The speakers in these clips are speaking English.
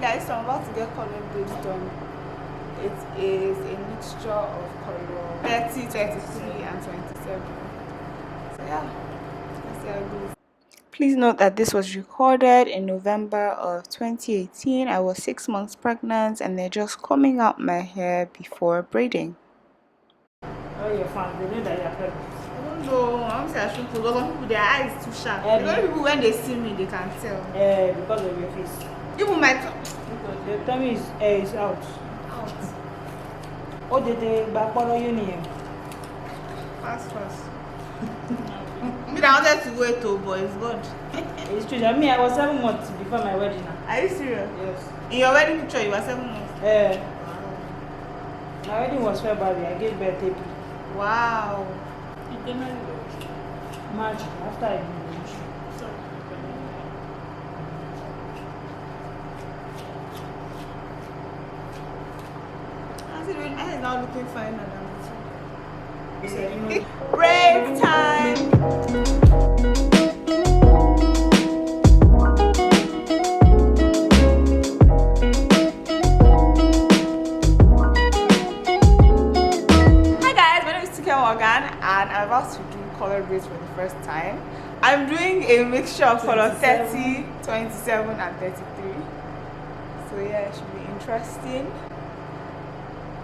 guys, so I'm about to get color braids done. It is a mixture of color 30, 23 and 27. So yeah, let's see how it goes. Please note that this was recorded in November of 2018. I was 6 months pregnant and they're just combing out my hair before braiding. Oh, your fans, they know that you're pregnant. I don't know, I'm saying I should, because some people, their eyes too sharp. Because people, when they see me, they can tell. Because of your face. Even my Because the tummy is out. Oh, the back part of your name. Fast. I wanted to wait too, but it's good. It's true. I mean, I was 7 months before my wedding. Are you serious? Yes. In your wedding picture, you were 7 months? My wedding was February. I gave birth April. Wow. March, after I did the issue. My hair is now looking fine and You break time! And I'm about to do color braids for the first time. I'm doing a mixture of color 30, 27 and 33. So yeah, it should be interesting.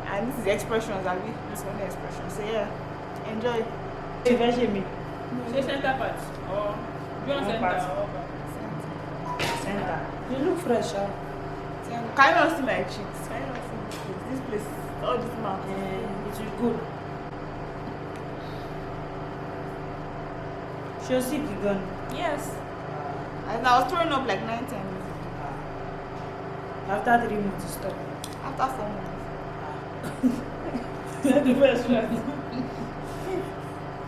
And this is Xpressions, I'll be this one Xpressions. So yeah, enjoy. Say center part or do you want center or center? You look fresh, huh? Can you not see my cheeks? Can you not see my cheeks? This place, all this mouth. It will good. She'll see the gun. Yes. And I was throwing up like 9 times. After 3 months, you stop. After 4 months. You're the first one.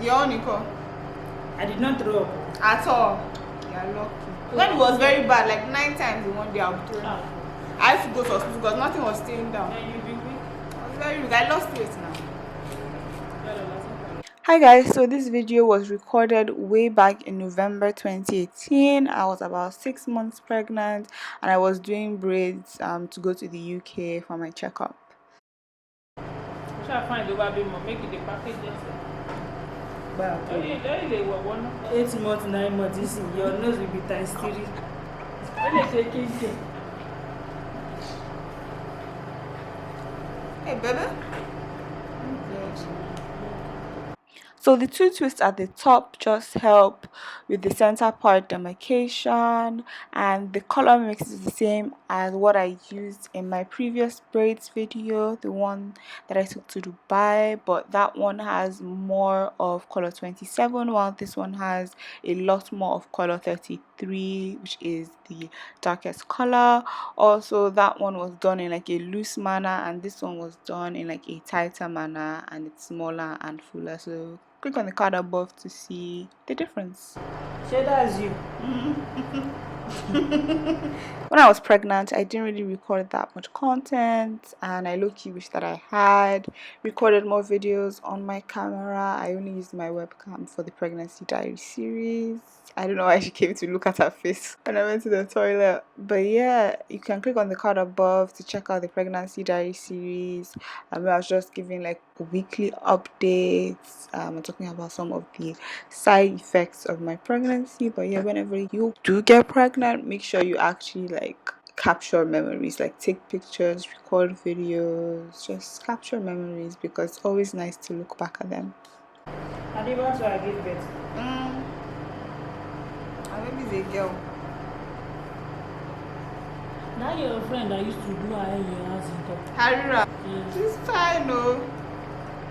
Your own, Nicole? I did not throw up. At all. You're lucky. When it was very bad, like 9 times in one day, I would throw up. I had to go to hospital because nothing was staying down. And you've been weak. I was very weak. I lost weight now. Hi guys, so this video was recorded way back in November 2018. I was about 6 months pregnant and I was doing braids to go to the UK for my checkup. Try to find the baby mom, make it the package yourself. But 8 months, 9 months, you see, your nose will be times 3. Hey, baby. So the two twists at the top just help with the center part demarcation, and the color mix is the same as what I used in my previous braids video, the one that I took to Dubai, but that one has more of color 27 while this one has a lot more of color 33, which is the darkest color. Also, that one was done in like a loose manner and this one was done in like a tighter manner and it's smaller and fuller. So click on the card above to see the difference. So that's you. When I was pregnant, I didn't really record that much content and I low-key wish that I had recorded more videos on my camera. I only used my webcam for the pregnancy diary series. I don't know why she came to look at her face when I went to the toilet. But yeah, you can click on the card above to check out the pregnancy diary series. I was just giving like weekly updates. I'm talking about some of the side effects of my pregnancy. But yeah, whenever you do get pregnant, make sure you actually like capture memories, like take pictures, record videos, just capture memories because it's always nice to look back at them. And even so I give birth. Maybe it's a girl. Now your friend that used to do her hair in your house in top. Harira. Yeah. She's fine, no.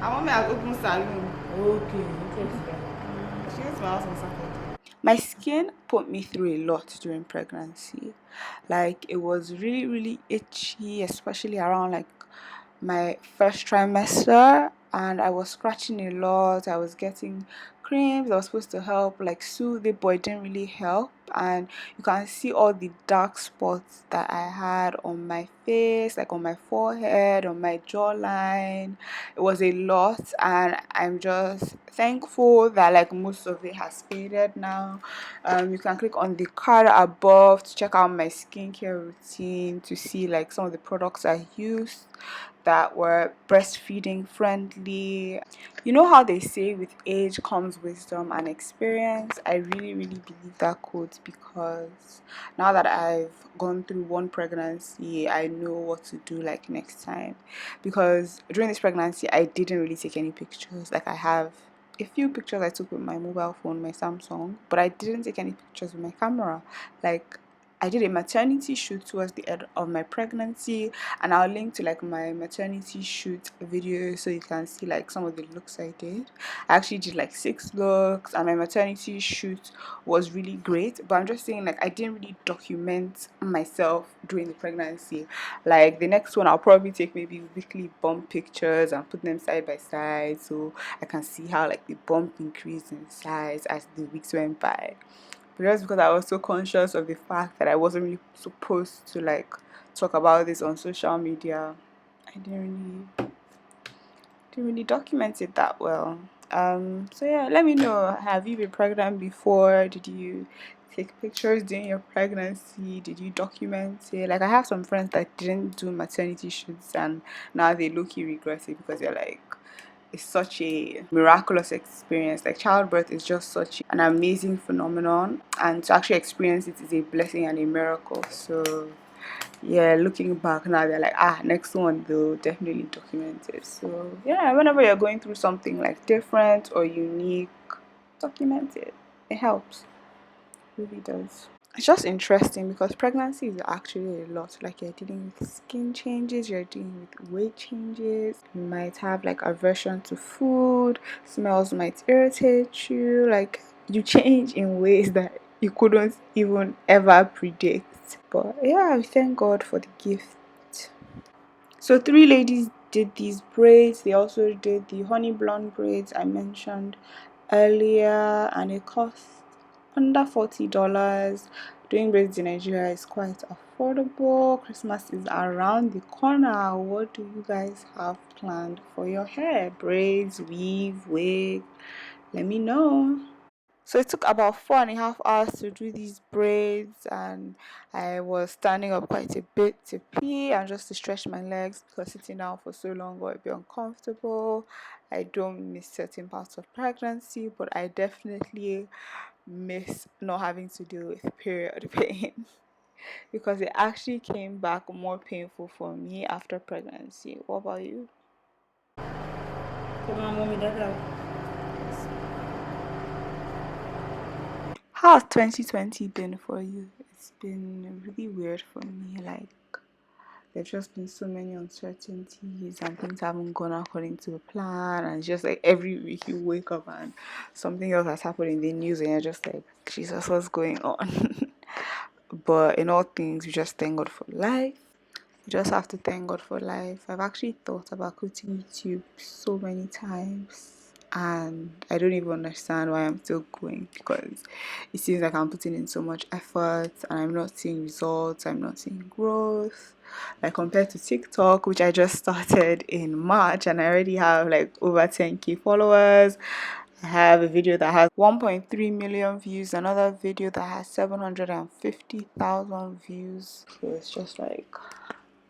I want me to open salon. Okay. She went to my house on Saturday. My skin put me through a lot during pregnancy. Like it was really itchy, especially around like my first trimester, and I was scratching a lot. I was getting creams that was supposed to help like soothe it, but it didn't really help. and you can see all the dark spots that I had on my face, like on my forehead, on my jawline. It was a lot, and I'm just thankful that like most of it has faded now. You can click on the card above to check out my skincare routine, to see like some of the products I used that were breastfeeding friendly. You know how they say with age comes wisdom and experience? I really, really believe that quote, because now that I've gone through one pregnancy, I know what to do like next time. Because during this pregnancy, I didn't really take any pictures. Like, I have a few pictures I took with my mobile phone, my Samsung, but I didn't take any pictures with my camera. Like, I did a maternity shoot towards the end of my pregnancy, and I'll link to like my maternity shoot video so you can see like some of the looks I did. I actually did like 6 looks, and my maternity shoot was really great. But I'm just saying, like, I didn't really document myself during the pregnancy. Like, the next one I'll probably take maybe weekly bump pictures and put them side by side so I can see how like the bump increased in size as the weeks went by. But just because I was so conscious of the fact that I wasn't really supposed to like talk about this on social media, I didn't really document it that well. So yeah, let me know, have you been pregnant before? Did you take pictures during your pregnancy? Did you document it? Like, I have some friends that didn't do maternity shoots, and now they low-key regret it because they're like, it's such a miraculous experience. Like, childbirth is just such an amazing phenomenon, and to actually experience it is a blessing and a miracle. So yeah, looking back now, they're like, next one they'll definitely document it. So yeah, whenever you're going through something like different or unique, document it. It helps. It really does. It's just interesting because pregnancy is actually a lot. Like, you're dealing with skin changes, you're dealing with weight changes, you might have like aversion to food, smells might irritate you, like, you change in ways that you couldn't even ever predict. But yeah, we thank God for the gift. So 3 ladies did these braids. They also did the honey blonde braids I mentioned earlier, and it cost under $40. Doing braids in Nigeria is quite affordable. Christmas is around the corner. What do you guys have planned for your hair? Braids, weave, wig? Let me know. So it took about 4.5 hours to do these braids, and I was standing up quite a bit to pee and just to stretch my legs, because sitting down for so long would be uncomfortable. I don't miss certain parts of pregnancy, but I definitely miss not having to deal with period pain because it actually came back more painful for me after pregnancy. What about you? Come on, mommy, that How's 2020 been for you? It's been really weird for me. Like, there's just been so many uncertainties and things haven't gone according to the plan, and it's just like every week you wake up and something else has happened in the news and you're just like, Jesus, what's going on? But in all things, we just thank God for life. You just have to thank God for life. I've actually thought about quitting YouTube so many times, and I don't even understand why I'm still going, because it seems like I'm putting in so much effort and I'm not seeing results, I'm not seeing growth. Like, compared to TikTok, which I just started in March and I already have like over 10k followers. I have a video that has 1.3 million views, another video that has 750,000 views. So it's just like,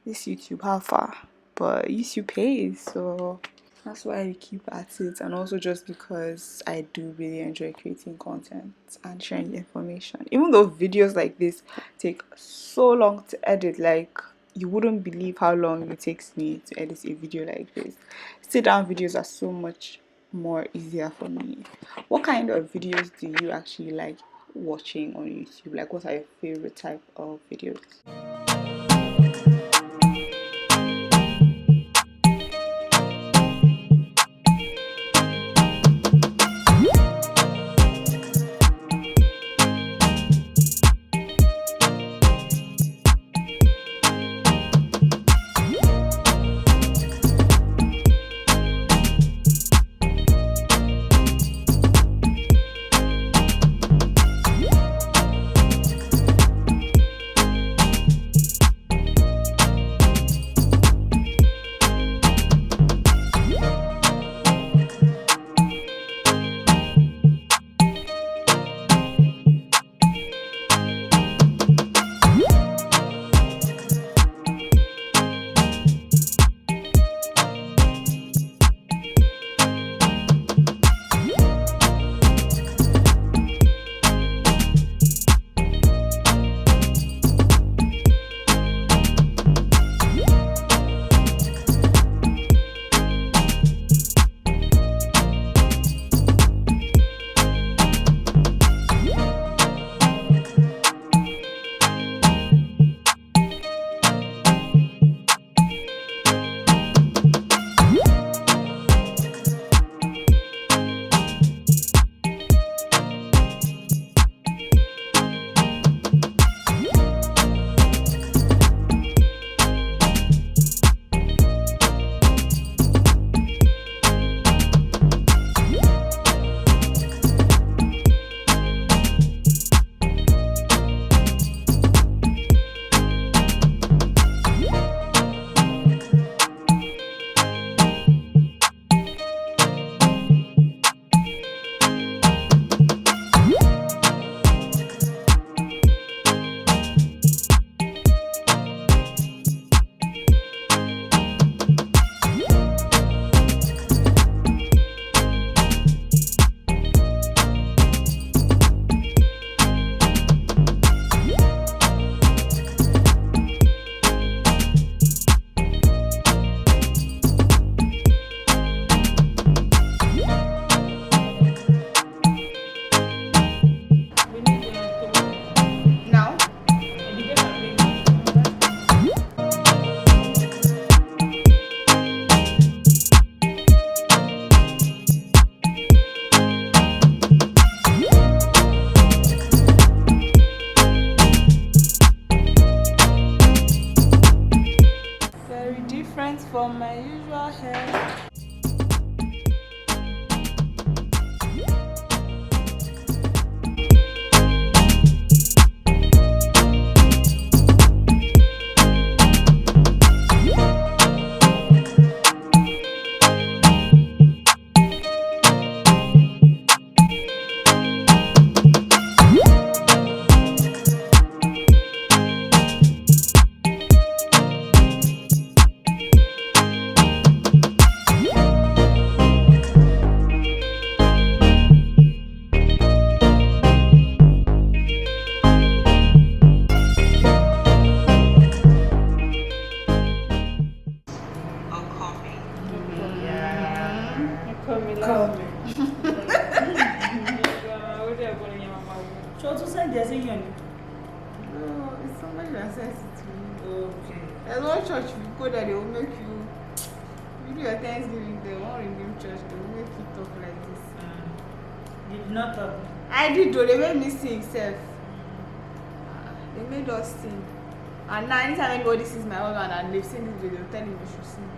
this YouTube, how far? But YouTube pays, so that's why I keep at it. And also just because I do really enjoy creating content and sharing information. Even though videos like this take so long to edit, like, you wouldn't believe how long it takes me to edit a video like this. Sit down videos are so much more easier for me. What kind of videos do you actually like watching on YouTube? Like, what are your favorite type of videos? went for my usual hair. No, it's somebody that says it to me. Okay. There's one church you go there, they will make you do your Thanksgiving, they won't redeem church, they will make you talk like this. You did not talk. I did though, they made me sing self. They made us sing. And now anytime anybody sees my husband and they've seen this video, tell him we should sing.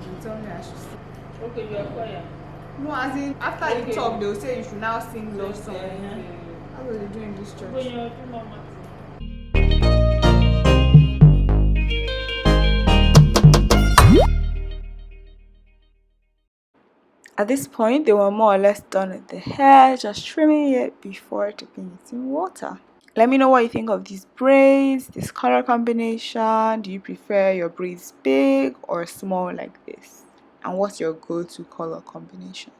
They tell me I should sing. Okay, you are quiet. No, as in after you talk, they'll say you should now sing love song. That's what they do in this church. When you're doing mama. At this point, they were more or less done with the hair, just trimming it before dipping it in water. Let me know what you think of these braids, this color combination. Do you prefer your braids big or small like this? And what's your go-to color combination?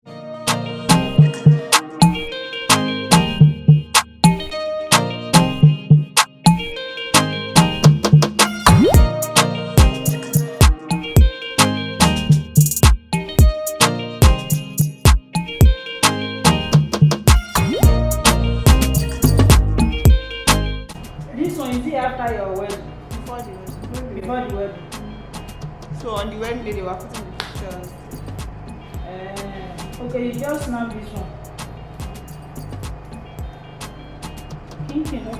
After your wedding? Before the wedding. Before the wedding. So on the wedding day, they were putting the pictures. Okay, you just snap this one. Kinky, no,